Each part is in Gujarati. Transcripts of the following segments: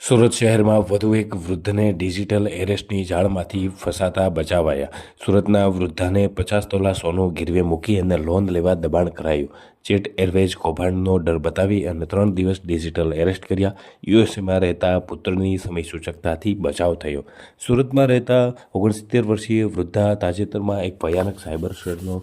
સુરત શહેરમાં વધુ એક વૃદ્ધને ડિજિટલ એરેસ્ટની જાળમાંથી ફસાતા બચાવાયા. સુરતના વૃદ્ધાને 50 તોલા સોનું ગીરવે મૂકી અને લોન લેવા દબાણ કરાયું. જેટ એરવેઝ કૌભાંડનો ડર બતાવી અને 3 દિવસ ડિજિટલ એરેસ્ટ કર્યા. યુએસએમાં રહેતા પુત્રની સમય સૂચકતાથી બચાવ થયો. સુરતમાં રહેતા 69 વર્ષીય વૃદ્ધા તાજેતરમાં એક ભયાનક સાયબર શેરનો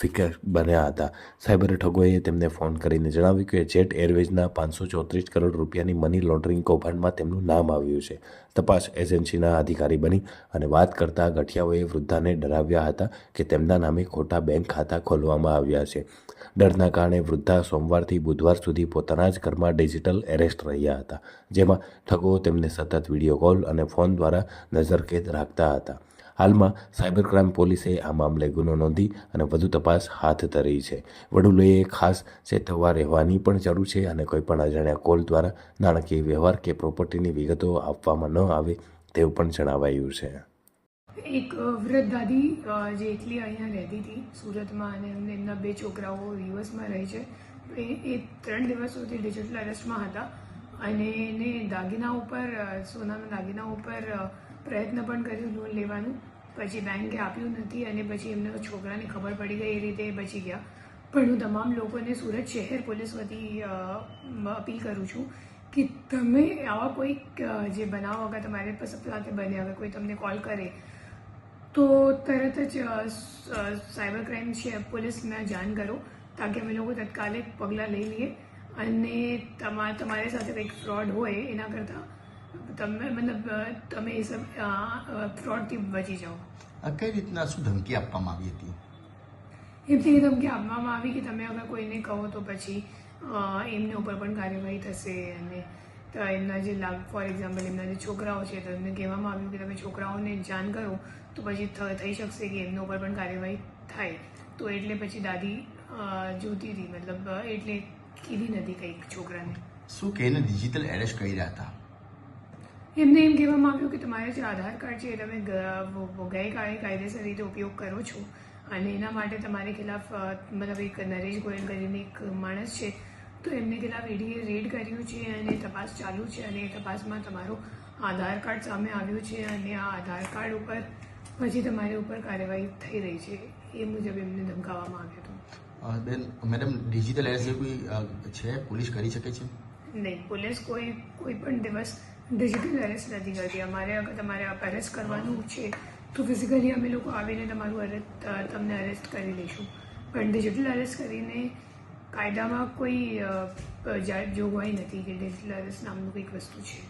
ફિકર બન્યા હતા. સાયબર ઠગોએ તેમને ફોન કરીને જણાવ્યું કે જેટ એરવેઝના 534 કરોડ રૂપિયાની મની લોન્ડરિંગ કૌભાંડમાં તેમનું નામ આવ્યું છે. તપાસ એજન્સીના અધિકારી બની અને વાત કરતા ગઠિયાઓએ વૃદ્ધાને ડરાવ્યા હતા કે તેમના નામે ખોટા બેંક ખાતા ખોલવામાં આવ્યા છે. ડરના કારણે વૃદ્ધા સોમવારથી બુધવાર સુધી પોતાના જ ઘરમાં ડિજિટલ એરેસ્ટ રહ્યા હતા, જેમાં ઠગો તેમને સતત વિડીયો કોલ અને ફોન દ્વારા નજરકેદ રાખતા હતા. હાલમાં સાયબર ક્રાઇમ પોલીસે આ મામલે ગુનો નોંધી અને વધુ તપાસ હાથ ધરી છે. વડીલોએ ખાસ ચેતવવા રહેવાની પણ જરૂર છે અને કોઈપણ અજાણ્યા કોલ દ્વારા નાણાકીય વ્યવહાર કે પ્રોપર્ટીની વિગતો આપવામાં ન આવે તેવું પણ જણાવાયું છે. એક વૃદ્ધ દાદી જે એકલી અહીંયા રહેતી હતી સુરતમાં અને એમના 2 છોકરાઓ યુએસમાં રહે છે. એ 3 દિવસ સુધી ડિજિટલ અરેસ્ટમાં હતા અને એને દાગીના ઉપર સોનાના દાગીના ઉપર પ્રયત્ન પણ કર્યો લોન લેવાનું. પછી બેંકે આપ્યું નથી અને પછી એમના છોકરાને ખબર પડી ગઈ, એ રીતે એ બચી ગયા. પણ હું તમામ લોકોને સુરત શહેર પોલીસ વતી અપીલ કરું છું કે તમે આવા કોઈ જે બનાવ અગર તમારે સાથે બને, અગર કોઈ તમને કોલ કરે તો તરત જ સાયબર ક્રાઇમ પોલીસમાં જાણ કરો, તાકી અમે લોકો તત્કાલિક પગલાં લઈ લઈએ અને તમારી સાથે કંઈક ફ્રોડ હોય એના કરતાં તમે એ ફ્રોડથી બચી જાઓ. કઈ રીતના શું ધમકી આપવામાં આવી હતી? એમથી ધમકી આપવામાં આવી કે તમે અગર કોઈને કહો તો પછી એમની ઉપર પણ કાર્યવાહી થશે અને એમના જે ફોર એક્ઝામ્પલ એમના જે છોકરાઓ છે તો એમને કહેવામાં આવ્યું કે તમે છોકરાઓને જાણ કરો તો પછી થઈ શકશે કે એમના ઉપર પણ કાર્યવાહી થાય. તો એટલે પછી દાદી જોતી હતી, મતલબ એટલે કીધી નથી કંઈક છોકરાને. શું કહીને ડિજિટલ એરેસ્ટ કરી રહ્યા હતા? એમને એમ કહેવામાં આવ્યું કે તમારે જે આધાર કાર્ડ છે એ તમે ગઈકાલે કાયદેસર રીતે ઉપયોગ કરો છો અને એના માટે તમારી ખિલાફ મતલબ એક નરેશ ગોયલ કરીને એક માણસ છે, તો એમને ખિલાફ ઈડીએ રેડ કર્યું છે અને તપાસ ચાલુ છે અને એ તપાસમાં તમારું આધાર કાર્ડ સામે આવ્યું છે અને આ આધાર કાર્ડ ઉપર પછી તમારી ઉપર કાર્યવાહી થઈ રહી છે. એ મુજબ એમને ધમકાવવામાં આવ્યું હતું. બેન, મેડમ, ડિજિટલ એરેસ્ટ કોઈ છે પોલીસ કરી શકે છે? નહીં, પોલીસ કોઈ પણ દિવસ ડિજિટલ એરેસ્ટ નથી કરતી. અમારે અગર તમારે અરેસ્ટ કરવાનું છે તો ફિઝિકલી અમે લોકો આવીને તમને અરેસ્ટ કરી લઈશું, પણ ડિજિટલ અરેસ્ટ કરીને કાયદામાં કોઈ જોગવાઈ નથી કે ડિજિટલ અરેસ્ટ નામનું કંઈક વસ્તુ છે.